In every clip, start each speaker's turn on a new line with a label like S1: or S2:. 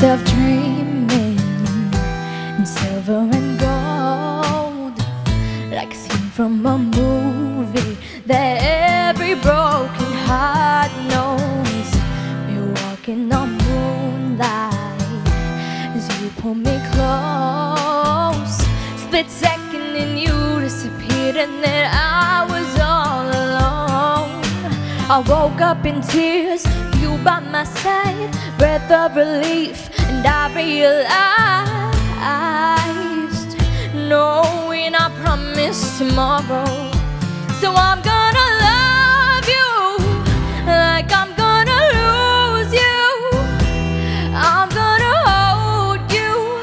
S1: of dreaming in silver and gold, like a scene from a movie that every broken heart knows. We're walking on moonlight as you pull me close. Split second and you disappeared, and then I was all alone. I woke up in tears, you by my side, breath of relief, and I realized, knowing I promised tomorrow. So I'm gonna love you like I'm gonna lose you. I'm gonna hold you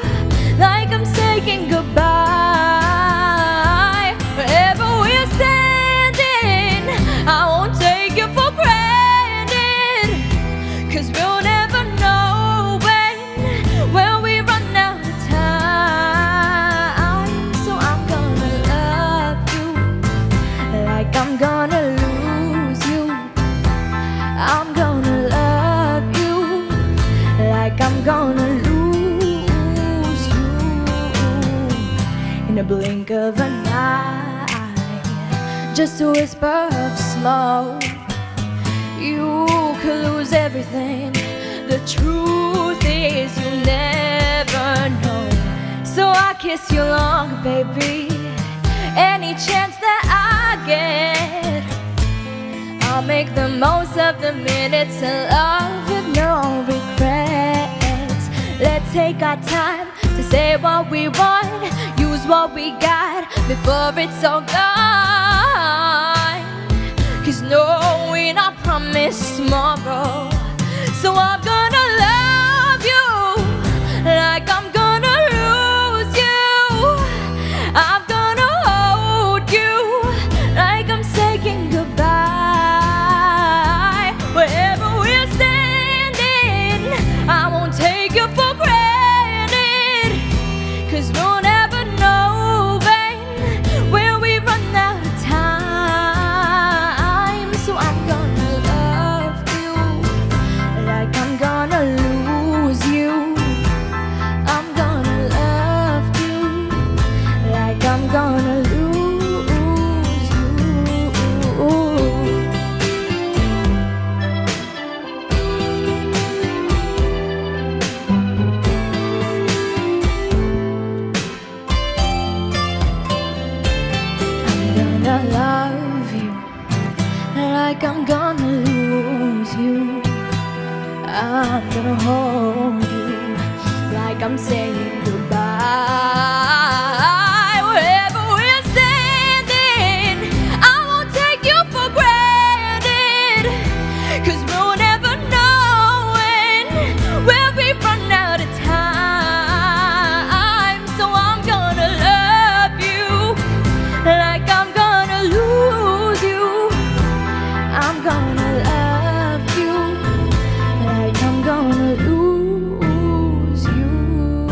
S1: like I'm saying goodbye. Wherever we're standing, I won't take you for granted, 'cause we'll never know when we run out of time. So I'm gonna love you like I'm gonna lose you. I'm gonna love you like I'm gonna lose you. In a blink of an eye, just a whisper of smoke, you could lose everything. The truth is you never know. So I kiss you longer, baby, any chance that I get. I'll make the most of the minutes of love with no regrets. Let's take our time to say what we want, use what we got before it's all gone. 'Cause knowing I promise tomorrow. So I'm gonna love you like I'm gonna lose you. I'm gonna hold you like I'm saying goodbye. Wherever we're standing, I won't take you for granted, 'cause we'll never know when we run out of time. So I'm gonna love you like I'm gonna lose you. I'm gonna love you like I'm gonna lose you. I'm gonna love you like I'm gonna lose you. I'm gonna hold you like I'm saying goodbye. Wherever we're standing, I won't take you for granted, 'cause we'll never know when we run out of time. So I'm gonna love you like I'm gonna lose you. I'm gonna love you like I'm gonna lose you.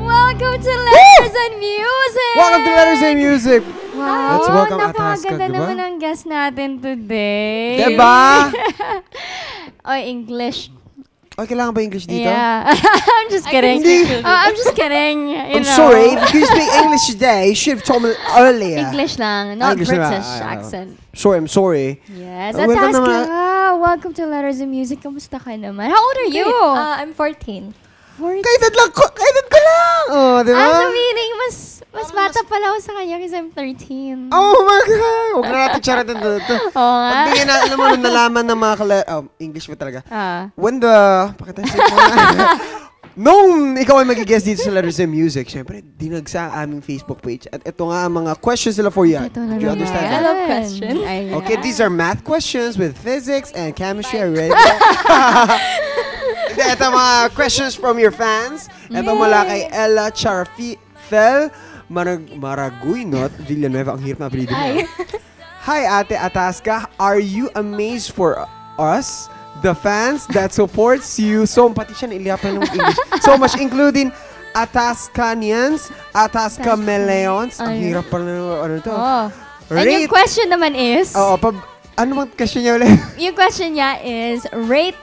S1: Welcome to Letters and Music!
S2: Welcome to Letters and Music!
S1: Wow,
S2: Let's welcome Ataska,
S1: napakaganda
S2: diba?
S1: naman ang guest natin today.
S2: Diba?
S1: Oy, English.
S2: Oh, kailangan ba English dito?
S1: Yeah. I'm just kidding. I'm just kidding. You
S2: I'm
S1: know.
S2: sorry, if you speak English today, you should have told me earlier.
S1: English lang, not
S2: English lang.
S1: British accent.
S2: Sorry, I'm sorry.
S1: Yes,
S2: Welcome
S1: Ataska.
S2: naman.
S1: Welcome to Letters and Music. Kamusta ka naman? How old are you?
S3: I'm 14.
S1: 14.
S2: Kaedad ko lang! Oh, di ba?
S1: So meaning, mas bata pala ako sa kanya kasi I'm 13.
S2: Oh my God! Huwag na natin charatan dito.
S1: Oo nga.
S2: Pagbigyan na, alam mo, nung nalaman ng mga English mo talaga. When the, pakita siya mo nung ikaw ay mag-guest dito sa Letters and Music, syempre, dinagsa ang aming Facebook page. At ito nga ang mga questions nila for you.
S1: Ito
S2: Do
S1: na
S2: you
S1: naman.
S2: understand
S3: I
S2: that?
S3: love questions.
S1: Ayan.
S2: Okay, these are math questions with physics and chemistry. Are you ready? Ito mga questions from your fans. Ito mula kay Ella Charfel Maraguinot Villanueva. Ang hirap na apelido mo. Hi, Ate Ataska. Are you amazed for us, the fans that supports you? So, pati siya nailiyapan ng English. So much, including Ataskanians, Ataskameleons. Ang hirap pala ng ano to.
S1: Oh. And yung question naman is?
S2: Oo, ano bang question niya ulit?
S1: Yung question niya is, rate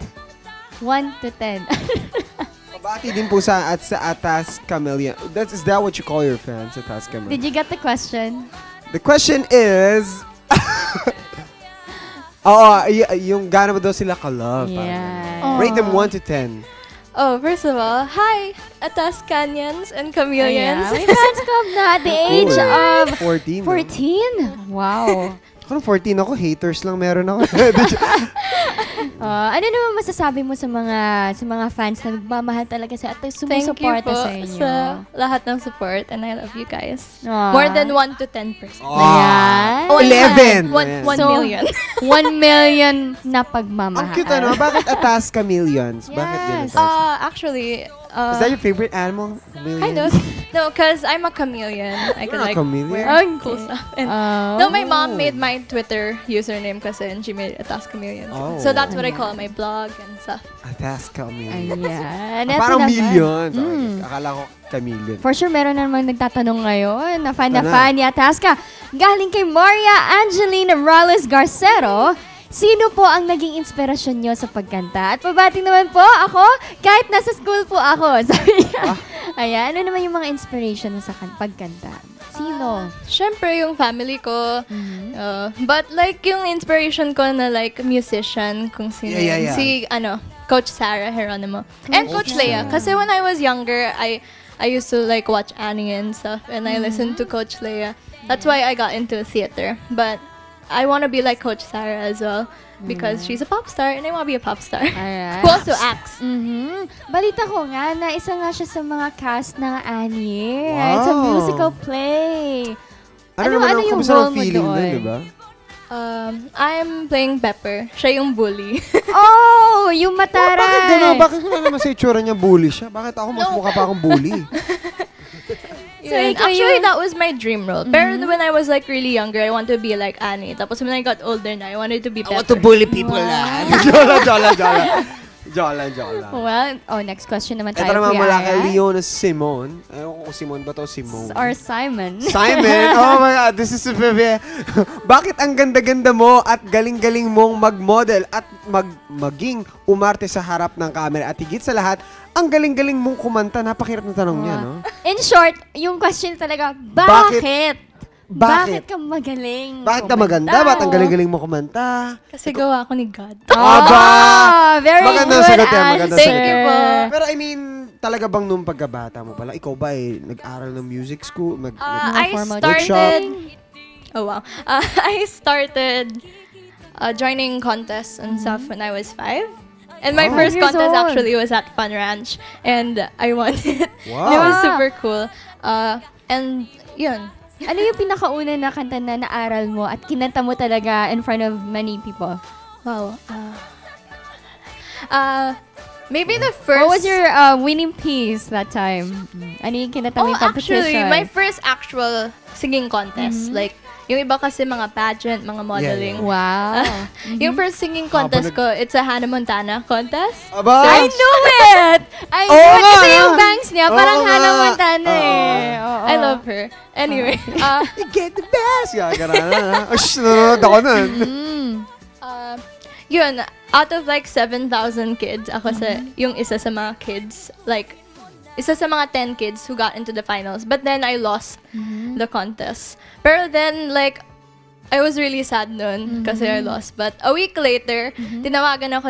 S3: 1 to 10.
S2: Pabati din po sa Atas Chameleon. Is that what you call your fans, Atas Chameleon?
S3: Did you get the question?
S2: The question is... yung gaano ba daw sila ka-love?
S3: Yeah.
S2: Rate them 1 to 10.
S1: Oh, first of all, hi, Atascanians and Chameleons.
S3: May fans club na at the age of
S2: 14.
S3: 14. Wow.
S2: Ako 14 ako, haters lang meron ako.
S3: Ano naman masasabi mo sa mga fans na nagmamahal talaga sa at
S1: Thank you
S3: sumusuporta
S1: po
S3: sa inyo?
S1: sa lahat ng support and I love you guys.
S3: Aw.
S1: More than 1 to 10%.
S3: Ayan.
S2: 11.
S1: 1
S3: So,
S1: million.
S3: 1 million na pagmamahal.
S2: Ang cute ano, bakit Atas Chameleons? Bakit yun
S3: Yes.
S2: Atas?
S1: Actually,
S2: Is that your favorite animal?
S1: I know. No, because I'm a chameleon. I
S2: You're
S1: can
S2: a
S1: like
S2: chameleon?
S1: wear
S3: Okay.
S1: cool stuff. And
S3: Oh.
S1: no, my mom made my Twitter username kasi and she made Atas Chameleon.
S2: Oh.
S1: So that's what I call my blog and stuff.
S2: Atas Chameleon.
S3: Ayan.
S2: Parang
S3: Eto naman.
S2: millions. Okay, akala ko chameleon.
S3: For sure, meron naman nagtatanong ngayon na fan
S2: Ito na.
S3: ni Atasca. Galing kay Maria Angelina Morales Garcero. Sino po ang naging inspirasyon nyo sa pagkanta? At pabating naman po ako, kahit nasa school po ako. Sabi niya. Ayan, ano naman yung mga inspiration mo sa pagkanta? Sino?
S1: Syempre yung family ko. But like yung inspiration ko na like musician kung sino.
S2: Yeah.
S1: Si Coach Sarah Geronimo. And Coach Leia. Kasi when I was younger, I used to like watch Annie and stuff and I listened to Coach Leia. That's why I got into theater. But I want to be like Coach Sarah as well because she's a pop star and I want to be a pop star.
S3: Alright.
S1: Who also acts.
S3: Balita ko nga na isa nga siya sa mga cast ng Annie.
S2: Wow.
S3: It's a musical play.
S2: Ano naman ang kamusta
S3: role
S2: ang
S3: mo
S2: feeling
S3: doon?
S2: doon, di ba?
S1: I'm playing Pepper. Siya yung bully.
S3: Oh, yung mataray.
S2: Bakit gano'n? Bakit wala naman sa itsura niya bully siya? Bakit ako mas mukha pa akong bully?
S3: So, ikaw
S1: Actually,
S3: yung-
S1: that was my dream role. Pero when I was like really younger, I wanted to be like Annie. Tapos when I got older na, I wanted to be Pepper.
S2: bully people na. Jola.
S3: Well, next question naman
S2: Ito
S3: tayo,
S2: naman
S3: Kuya
S2: mula kay
S3: Aya.
S2: Leona Simon. Ewan ko kung Simon ba to? Simon.
S3: Or Simon.
S2: Simon! Oh my God, this is Bakit ang ganda-ganda mo at galing-galing mong mag-model at maging umarte sa harap ng camera at higit sa lahat, ang galing-galing mong kumanta. Napakirap na tanong niya, no?
S3: In short, yung question talaga, bakit? Bakit ka magaling
S2: Bakit ka
S3: kumanta?
S2: maganda? Bakit ang galing-galing mo kumanta?
S1: Kasi gawa ko ni God.
S3: Ah, very
S2: Magandang
S3: good
S2: sagot yan,
S3: answer.
S2: magandang
S1: Thank you po.
S2: Pero I mean, talaga bang nung pagkabata mo pala, ikaw ba nag-aral ng music school?
S1: I
S3: formal
S1: started... Oh, wow. I started joining contests and stuff when I was 5. And my first
S3: 5 years
S1: contest
S3: old.
S1: actually was at Fun Ranch. And I won it.
S2: Wow.
S1: It was super cool. And yun.
S3: Ano yung pinakauna na kanta na naaral mo at kinanta mo talaga in front of many people?
S1: Wow. Maybe the first...
S3: What was your winning piece that time? Ano yung kinanta mo yung competition?
S1: actually, my first actual singing contest. Like, yung iba kasi mga pageant, mga modeling.
S3: Wow.
S1: Yung first singing contest ko, it's a Hannah Montana contest.
S2: Aba!
S3: I knew it! I knew
S2: Oo
S3: it!
S2: nga,
S3: Kasi
S2: no?
S3: yung bangs niya, parang
S2: Oo nga.
S3: Hannah Montana
S2: Oo.
S3: eh. Oo.
S1: I love her. Anyway,
S2: You get the best! Gano'n. Nanonood ako nun.
S1: yun, out of like 7,000 kids, ako yung isa sa mga kids, like, isa sa mga 10 kids who got into the finals. But then I lost the contest. Pero then, like, I was really sad nun kasi I lost. But a week later, tinawagan ako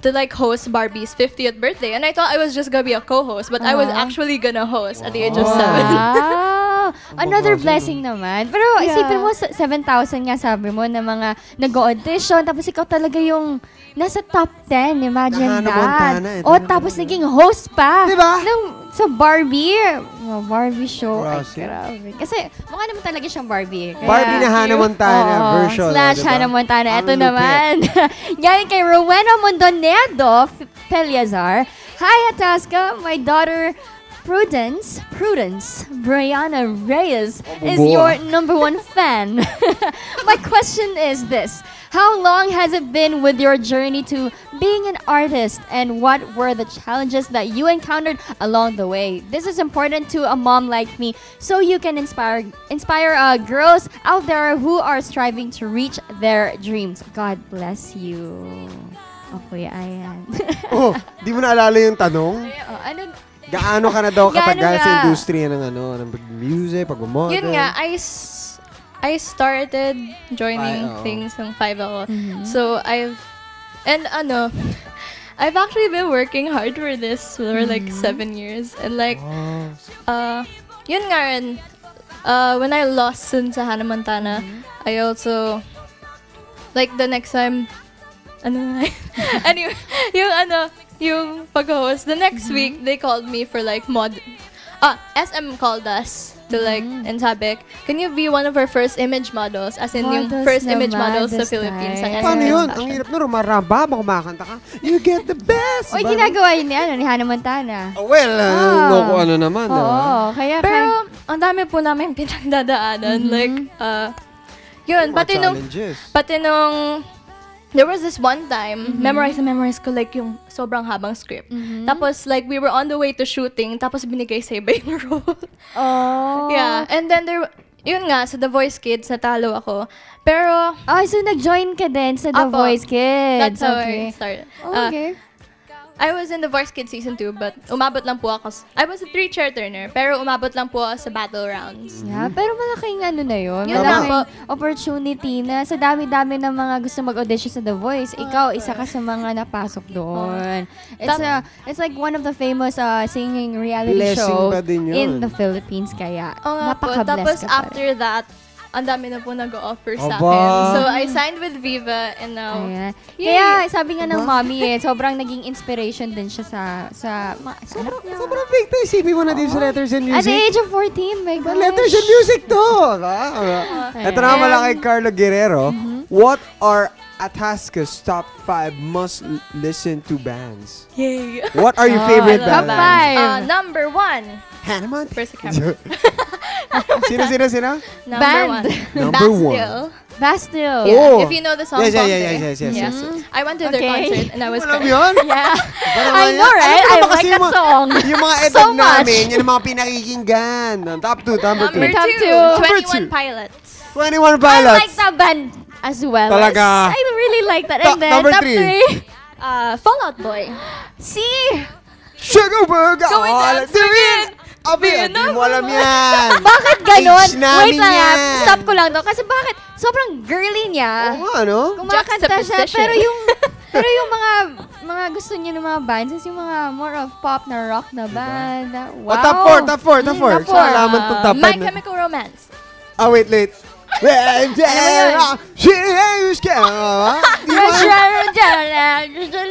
S1: to like host Barbie's 50th birthday. And I thought I was just gonna be a co-host, but I was actually gonna host at the age of 7.
S3: Wow! Another
S2: Bongga
S3: blessing naman. Pero
S1: Yeah.
S3: isipin mo, 7,000 nga sabi mo na mga nag-audition, tapos ikaw talaga yung nasa top 10. Imagine
S2: Na Hannah Montana,
S3: that.
S2: eh.
S3: O, tapos naging host pa.
S2: Diba?
S3: Sa Barbie. Barbie show. Ay,
S2: Grabe.
S3: grabe. Kasi mukha naman talaga siyang Barbie. Kaya,
S2: Barbie na Hannah Montana
S3: Oo,
S2: version.
S3: Slash
S2: diba?
S3: Hannah Montana.
S2: Ang
S3: Ito
S2: lupit.
S3: naman. Galing kay Rowena Mondonedo Peliazar. Hi, Atasca. My daughter Prudence, Brianna Reyes is
S2: boy.
S3: your #1 fan. My question is this. How long has it been with your journey to being an artist, and what were the challenges that you encountered along the way? This is important to a mom like me, so you can inspire girls out there who are striving to reach their dreams. God bless you. Okay, ayan.
S2: Oh, di mo naalala yung tanong?
S3: Ano?
S2: Gaano ka na daw katagal
S3: Gaano
S2: sa
S3: nga?
S2: industriya ng ng music, pag-model?
S4: Yun nga, I started joining
S2: Ay, oo.
S4: things ng 5 ako. So, I've actually been working hard for this for like 7 years. And like, yun nga rin, when I lost Sun sa Hannah Montana, I also, like the next time, anyway, yung pag-host, the next week, they called me for like SM called us to like, and sabi, can you be one of our first image models? As in, yung
S3: Models
S4: first image
S3: naman
S4: models sa
S3: this
S4: Philippines.
S3: time.
S4: Ang
S2: Paano
S4: SM
S2: yun?
S4: fashion.
S2: Ang hirap na rumaramba, kumakanta ka. You get the best!
S3: Oy,
S2: Ba-
S3: ginagawa yun ni Hannah Montana.
S2: Oh, well, no ko ano naman.
S3: Oo, kaya
S4: Pero, ang dami po namin pinagdadaanan. Like, yun, pati nung, there was this one time, memorize ko like yung sobrang habang script. Tapos like we were on the way to shooting, tapos binigay sa iba yung role.
S3: Oh.
S4: Yeah, and then yun nga, sa The Voice Kids, natalo ako. Pero,
S3: So nag-join ka din sa The
S4: Apo.
S3: Voice Kids.
S4: that's how
S3: Okay.
S4: I started.
S3: Okay.
S4: I was in The Voice Kids Season 2, but umabot lang po ako. I was a 3-chair turner, pero umabot lang po ako sa battle rounds.
S3: Yeah, pero malaking ano na yun.
S4: Yun
S3: Malaking
S4: lang
S3: opportunity na sa dami-dami ng mga gusto mag-audition sa The Voice. Ikaw, isa ka sa mga napasok doon. It's like one of the famous singing reality
S2: Blessing
S3: shows
S2: pa din yun.
S3: in the Philippines. Kaya,
S4: Oo nga po.
S3: napaka-bless
S4: Tapos
S3: ka pa rin.
S4: after that, ang dami na po nag-offer sa
S2: Aba.
S4: akin. So, I signed with Viva and now,
S3: Ayan.
S4: Yay!
S3: Kaya sabi nga ng mommy sobrang naging inspiration din siya sa
S2: Sobrang big to. Isipin mo na din sa Letters and
S3: At the
S2: Music.
S3: age of 14, my gosh.
S2: Letters and Music to! Ito na mala kay Carlo Guerrero. What are Atasca's top 5 must listen to bands?
S4: yay!
S2: What are your favorite
S3: Top
S2: bands?
S3: 5.
S4: Number 1.
S2: Hannah Montana.
S4: First camera.
S2: Sino?
S4: Number
S3: Band.
S4: 1.
S2: Number one.
S4: Bastille.
S3: Bastille.
S4: Yeah,
S2: Oh.
S4: if you know the song
S2: Yes.
S4: Bombe.
S2: Yes.
S4: I went to their
S3: Okay.
S4: concert and I was
S2: Alam mo
S4: crying.
S2: yun?
S3: Yeah.
S2: Parang
S3: I know,
S2: yan.
S3: right?
S2: Alam mo
S3: I
S2: naman
S3: like
S2: kasi
S3: that
S2: yung mga-
S3: song.
S2: Yung mga edad
S3: So much.
S2: namin, yan ang mga pinakikinggan. Top 2, number 2.
S4: Number
S3: Top
S4: 2,
S3: two.
S4: 21 Pilots.
S2: 21
S3: I
S2: Pilots.
S3: like that band as well.
S2: Talaga.
S3: I really like that.
S2: Ta-
S3: And then,
S2: number
S3: top
S2: three.
S3: 3.
S4: Fallout Boy.
S3: See?
S2: Sugar Burger.
S4: Going down
S2: Singin. Abi,
S4: Be
S2: di mo alam yan.
S3: Bakit ganon?
S2: Age namin
S3: Wait lang
S2: yan.
S3: Stop ko lang to. Kasi bakit? Sobrang girly niya.
S2: Oo nga, no?
S3: Kumakanta siya.
S4: Juxtaposition.
S3: Pero yung mga gusto niya ng mga bands is yung mga more of pop na rock na band. Wow.
S2: Oh, top 4.
S3: Top
S2: So,
S3: four.
S2: alaman tong top 5
S4: My
S2: na.
S4: Chemical Romance.
S2: Ah, wait.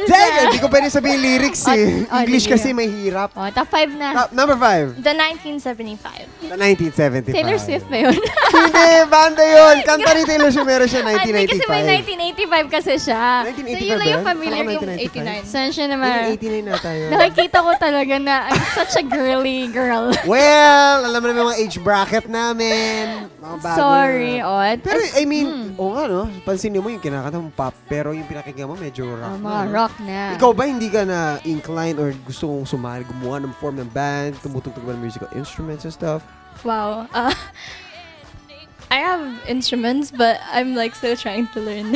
S2: Teka, hindi ko pwede sabihin lyrics eh. English
S3: sige.
S2: kasi may hirap.
S3: Oh, top 5 na.
S2: Number 5.
S4: The 1975.
S2: The 1975.
S3: Taylor Swift ba yun?
S2: Hindi, banda yun. Kanta ni Taylor Swift, meron siya
S3: Hindi kasi may
S2: 1985.
S3: 1985 kasi siya.
S2: 1985
S3: So yun lang yung
S2: ba?
S3: familiar
S2: Akala ko
S3: yung
S2: 1995.
S4: 89.
S3: Saan siya naman?
S2: 89 na tayo.
S3: Nakikita ko talaga na I'm such a girly girl.
S2: Well, alam mo naman yung mga age bracket namin. Mga bago
S3: Sorry,
S2: na.
S3: Ot.
S2: Pero, I mean, oo nga, no? Pansinin mo yung kinakanta mong pop, pero yung pinakinggan mo medyo rock.
S3: Mga
S2: no?
S3: rock na.
S2: Ikaw ba hindi ka na inclined or gusto mong sumali, gumawa ng form ng band, tumutugtog ba ng musical instruments and stuff?
S4: Wow. I have instruments, but I'm like still trying to learn.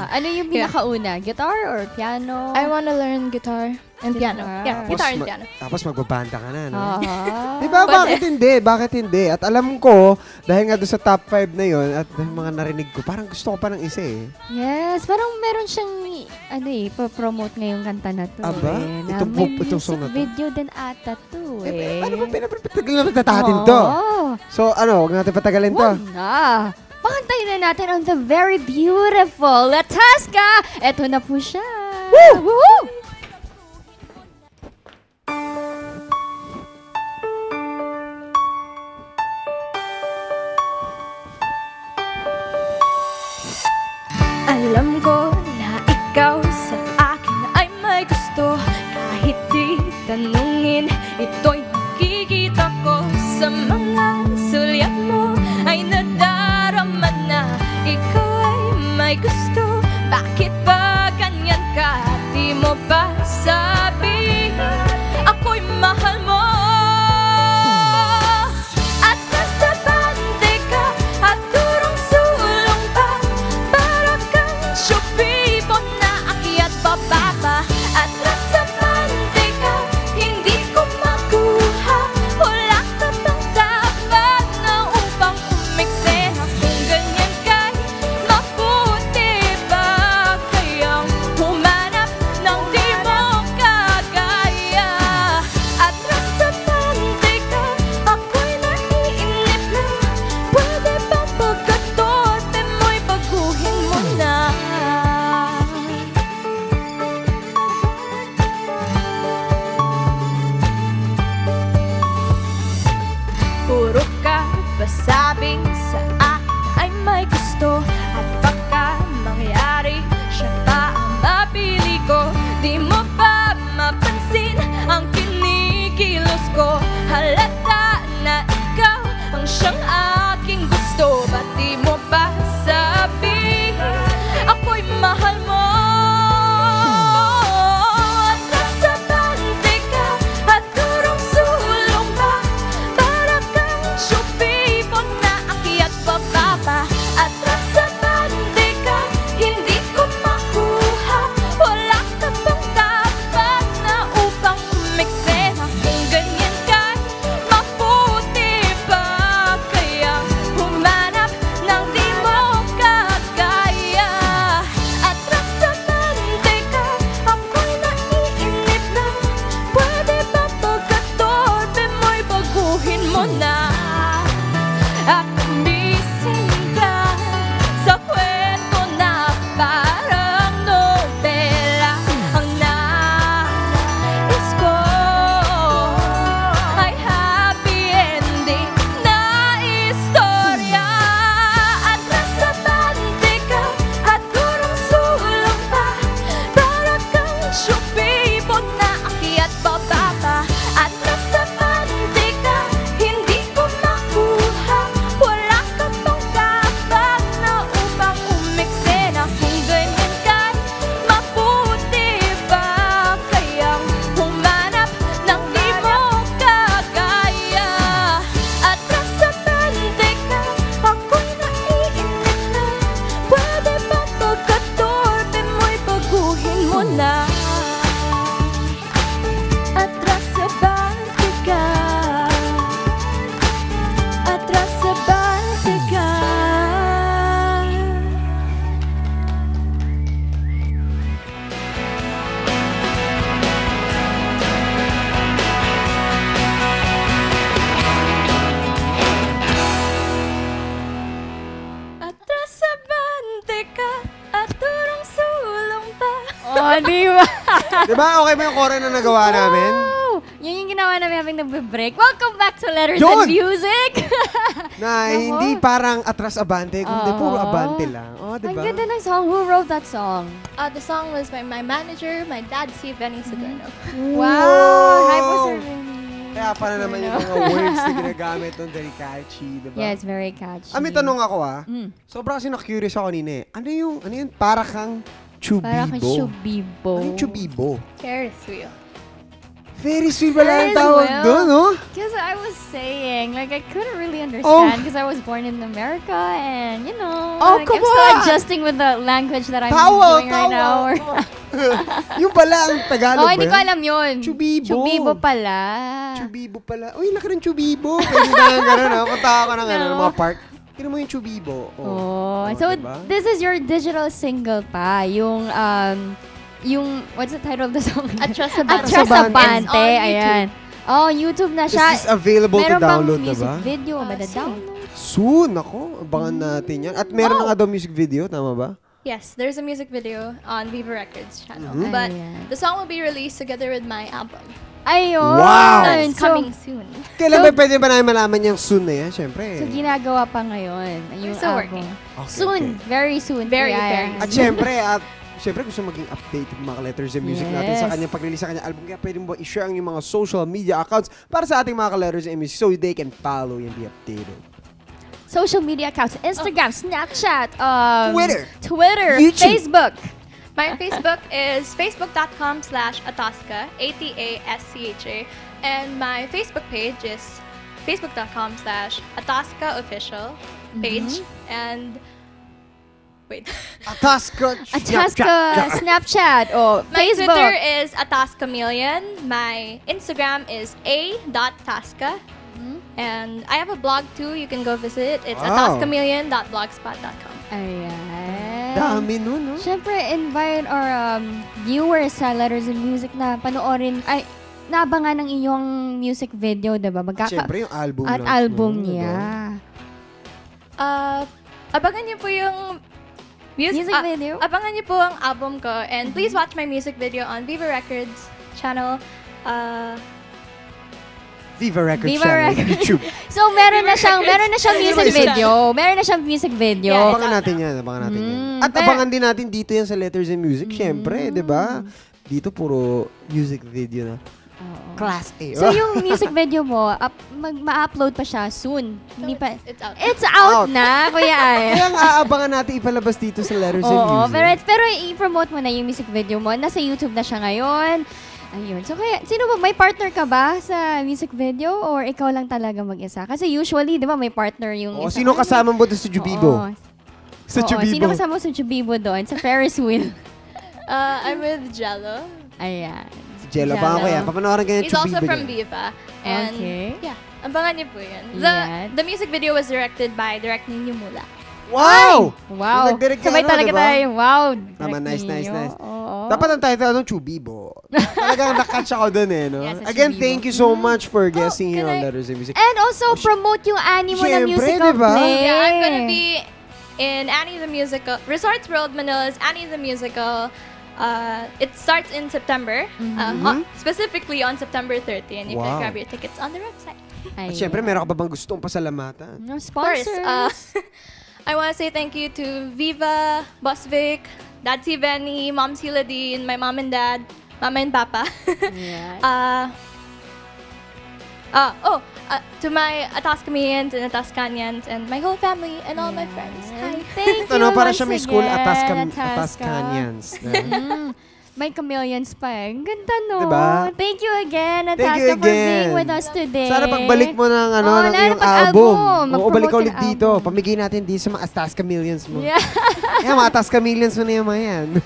S3: Ano yung pinakauna? Guitar or piano?
S4: I want to learn guitar and piano. Yeah, guitar and piano.
S2: Tapos magbabanda ka na, no?
S3: Ah.
S2: Diba? Bakit hindi? Bakit hindi? At alam ko, dahil nga doon sa top 5 na yon at dahil mga narinig ko, parang gusto ko pa ng isa eh.
S3: Yes, parang meron siyang pa-promote ngayong kanta na to.
S2: Aba?
S3: Na
S2: Itong
S3: may
S2: itong song na
S3: music
S2: to?
S3: video din ata to eh.
S2: Paano ba pinapatagal na matatahatin to?
S3: Oo.
S2: So, ano, huwag natin patagalin to.
S3: Wag na. Pakantayin na natin on the very beautiful Atasca. Eto na po siya. Woo! Woo!
S4: Alam ko na ikaw sa akin ay may gusto. Kahit di tanungin, ito'y sa mga sulyap mo ay nadarama na ikaw ay may gusto. Bakit ba ganyan ka? Di mo ba sabihin ako'y mahal mo? At nasa bande ka at durong sulong pa, para kang syubibo na akyat bababa. At nasa bande ka, hindi ko makuha. Wala ka bang dapat na upang umiksena? Kung ganyan ka'y mabuti ba kayang humanap ng di mo kagaya? At nasa bande ka, ako'y naiinip na. Pwede bang pagkatote mo'y baguhin mo na? Puro ka pasabing sa akin ay may gusto, at baka mangyari siya pa ang mapili ko. Di mo ba mapansin ang kinikilos ko? Halata na ikaw ang siyang aking gusto. Ba't di mo ba sabihin ako'y mahal mo? At nasa bande ka at durong sulong pa, para kang syubibo na akyat bababa. At nasa bande ka, hindi ko makuha. Wala ka bang dapat na upang umiksena? Kung ganyan ka'y mabuti ba kayang humanap ng di mo kagaya? At nasa bande ka, ako'y naiinip na. Pwede ba pagkatorpe mo'y baguhin mo na? At umisin ka sa kwento na parang nobela. Ang nais ko ay happy ending na istorya. At nasa bande ka at durong sulong pa, para kang syubibo na akyat bababa. At nasa bande ka, hindi ko makuha. Wala ka bang dapat na upang umiksena? Kung ganyan ka'y mabuti ba kayang humanap ng di mo kagaya? At nasa bande ka, ako'y naiinip na. Pwede ba pagkatorpe mo'y baguhin mo na? At nasa bande ka, at nasa bande ka. At nasa bande ka at durong sulong pa.
S3: Oh, di ba?
S2: Diba? Okay ba yung kore na nagawa namin?
S3: Wow! Yun yung ginawa namin habang nagbe-break. Welcome back to Letters
S2: Yun!
S3: and Music!
S2: Na hindi parang atras abante, kundi
S3: Oo.
S2: puro abante lang. Oh,
S3: Ang
S2: diba?
S3: ganda ng song. Who wrote that song?
S4: The song was by my manager, my dad, si Benny Saderno.
S3: Wow! Hi po, Sir Vinny.
S2: Kaya para naman yung mga words na ginagamit nun, very catchy, diba?
S3: Yeah, it's very catchy.
S2: May tanong ako
S3: Mm.
S2: Sobrang kasi na-curious ako kanina eh. Ano yun? Para kang chubibo.
S3: Para kang Shubibo.
S2: Ano yung chubibo?
S4: Ferris wheel.
S2: Ferris wheel pala ang
S3: Ferris
S2: tawag
S3: wheel?
S2: doon, no?
S3: Because I was saying, like, I couldn't really
S2: Oh.
S3: understand because I was born in America and, you know,
S2: Oh,
S3: like,
S2: come
S3: I'm still
S2: on!
S3: adjusting with the language that I'm
S2: Tawa,
S3: doing right now.
S2: Yung pala ang Tagalog
S3: Oh,
S2: ba
S3: hindi ko
S2: yun?
S3: alam yun.
S2: Chubibo.
S3: Chubibo pala.
S2: Chubibo pala. Uy, laki ng chubibo. Pwede na nga gano'n, ha? Punta ako ng ano, ng mga park. Tignan mo yung chubibo.
S3: Oh, so
S2: diba?
S3: this is your digital single pa. Yung, what's the title of the song?
S4: Atrasabante.
S3: Atrasabante.
S4: It's on YouTube.
S3: Ayan. Oh, YouTube na
S2: Is
S3: siya.
S2: this available to
S3: Meron
S2: download
S3: bang
S2: na
S3: music
S2: ba?
S3: video?
S4: Soon.
S3: Mada-download?
S2: Soon, ako. Abangan natin yan. At meron na nga daw music video, tama ba?
S4: Yes, there's a music video on Viva Records channel.
S2: Mhm.
S4: But
S3: Ayan.
S4: the song will be released together with my album.
S3: Ayun.
S2: Wow!
S4: That's coming soon.
S2: Kailan ba pwede ba namin malaman yung soon na yan? Siyempre.
S3: So, ginagawa pa ngayon. Yung
S4: We're still
S3: album.
S4: working.
S2: Okay,
S3: Soon.
S2: okay.
S3: Very soon.
S4: Very,
S3: Kaya
S4: very
S3: yan.
S2: At syempre, at siyempre gusto maging updated mga letters and music natin sa kanyang pag-release sa kanyang album. Kaya pwede mo i-share ang yung mga social media accounts para sa ating mga letters and music so they can follow and be updated.
S3: Social media accounts, Instagram, Snapchat, Twitter,
S2: YouTube.
S3: Facebook.
S4: My Facebook is facebook.com/Atasca, ATASCHA, and my Facebook page is facebook.com/Atasca official page, and wait.
S2: Atasca
S3: Snapchat, or
S4: My
S3: Facebook.
S4: Twitter is Atascamillion. My Instagram is a.tasca. And I have a blog too. You can go visit. It's atascamillion.blogspot.com.
S3: Ayan.
S2: Dami nun, no?
S3: Siyempre, invite our viewers sa Letters and Music na panoorin, naabangan ng iyong music video, diba?
S2: Siyempre, yung album
S3: at
S2: launch
S3: album
S2: mo,
S3: niya.
S4: Abangan niyo po yung
S3: Music video?
S4: Abangan niyo po ang album ko. And please watch my music video on Viva Records channel.
S2: Viva Records
S3: Viva
S2: channel,
S3: Records.
S2: YouTube.
S3: So, meron na siyang music video. Meron na siyang music video.
S4: Yeah,
S2: Abangan natin yan. At abangan din natin dito yan sa Letters and Music. Siyempre, di ba? Dito puro music video na. Class A.
S3: So, yung music video mo, ma-upload pa siya soon. Hindi pa.
S4: It's out.
S3: It's out na, Kuya Ay.
S2: Kaya nga aabangan natin ipalabas dito sa Letters and
S3: Oo,
S2: Music.
S3: pero i-promote mo na yung music video mo. Nasa YouTube na siya ngayon. Ayun. So, kaya, sino ba? May partner ka ba sa music video? Or ikaw lang talaga mag-isa? Kasi usually, di ba, may partner yung isa.
S2: Sino kasama mo doon sa Jubibo?
S3: Oo.
S2: Sa
S3: Oo,
S2: Jubibo.
S3: sino kasama mo sa Jubibo doon? Sa Ferris wheel.
S4: I'm with Jello.
S3: Ayan.
S2: Jello pa ako yan. Papanoorin ka yung
S4: He's also
S2: Jubibo
S4: from
S2: niya.
S4: Viva. And
S3: Okay.
S4: yeah, abangan niyo po yan.
S3: Yan.
S4: The music video was directed by Direct Nino Mula.
S2: Wow!
S3: Wow.
S2: Nag-direct ka,
S3: Sabay
S2: ano,
S3: talaga
S2: diba?
S3: tayo. Wow.
S2: Tama,
S3: Direct
S2: nice.
S3: ninyo. Oo.
S2: Dapat ang title ng Chubibo. Talagang nakatch ako dun eh, no?
S3: Yes, sa
S2: Again,
S3: Chubibo.
S2: thank you so much for guesting here
S4: can
S2: on
S4: I-
S2: Letters and Music.
S3: And also, promote yung anime mo na
S2: Siyempre,
S3: musical
S2: diba?
S3: play.
S4: Yeah, I'm gonna be in Annie the Musical, Resorts World Manila's Annie the Musical. It starts in September, specifically on September 30, and you
S2: Wow.
S4: can grab your tickets on the website.
S2: At syempre, meron ka ba bang gustong pasalamatan?
S3: No
S4: Of course,
S3: sponsors.
S4: I want to say thank you to Viva, Boss Vic, Dad C. Benny, Mom Sheila Dean, my mom and dad, Mama and Papa.
S3: Yeah.
S4: To my Atascamians and Atascanians and my whole family and all my friends. Hi.
S3: Thank you
S2: Ito, no? Para
S3: once
S2: siya may school,
S3: again,
S2: Atascanians.
S3: May chameleons pa eh. Ang ganda, no?
S2: Diba?
S3: Thank you again,
S2: Thank you
S3: Atasca, for being
S2: again.
S3: with us today.
S2: Sana pagbalik mo ng,
S3: Oo,
S2: ng
S3: lalo
S2: yung
S3: pag-album.
S2: album. Oo, balik ka
S3: Mag-promote
S2: ulit
S3: yung
S2: dito.
S3: album.
S2: Pamigay natin dito sa mga Atasca Millions mo.
S3: Yeah.
S2: Mga Atasca Millions mo na yung mga yan.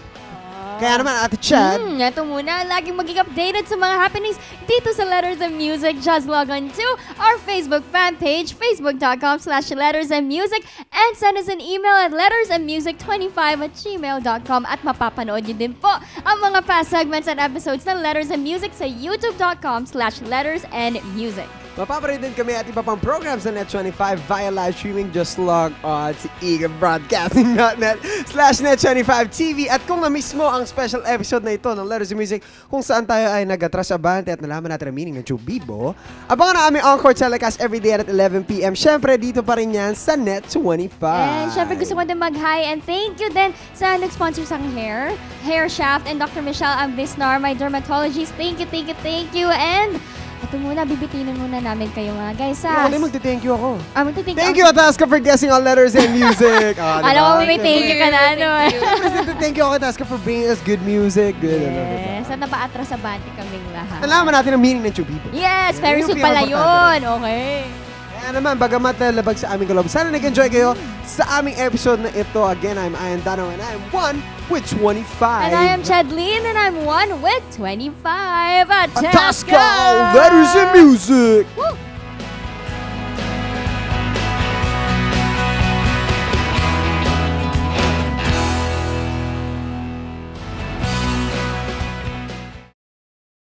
S2: Kaya naman, Ate Chad,
S3: Ito muna, laging maging updated sa mga happenings dito sa Letters and Music. Just log on to our Facebook fan page, facebook.com/lettersandmusic, and send us an email at lettersandmusic25@gmail.com, at mapapanood nyo din po ang mga past segments and episodes ng Letters and Music sa youtube.com/lettersandmusic.
S2: mapaparin din kami at iba pang programs sa Net25 via live streaming. Just log on to egabroadcasting.net/Net25TV. At kung na-miss mo ang special episode na ito ng Letters and Music, kung saan tayo ay nag-atras abante at nalaman natin ang meaning ng Chubibo, abangan na aming encore telecast every day at 11 p.m. Siyempre, dito pa rin yan sa Net25.
S3: And syempre gusto ko din mag-hi and thank you din sa nag-sponsor sa Hair Shaft, and Dr. Michelle Ambisnar, my dermatologist. Thank you. And ito muna, bibitinin muna namin kayo mga guys.
S2: Ako din magte-thank you ako.
S3: Magte-thank
S2: Thank you, Atasca, for guessing on Letters and Music.
S3: Alam mo, may thank you ka na, ano.
S2: Thank you, Atasca, for bringing us good music. Good.
S3: Yes, at napaatras sa bati kaming lahat.
S2: Nalaman natin ang meaning ng Chubibo.
S3: Yes,
S2: Yan,
S3: very
S2: yung
S3: soon pala
S2: pinaka-importante
S3: yun. Okay.
S2: Kaya naman, bagamat nalabag sa aming kaloob, sana nag-enjoy kayo sa aming episode na ito. Again, I'm Ian Dano and I'm 1 with 25.
S3: And I am Chadlene and I'm 1 with 25.
S2: Atasca, Letters and Music.
S3: Woo!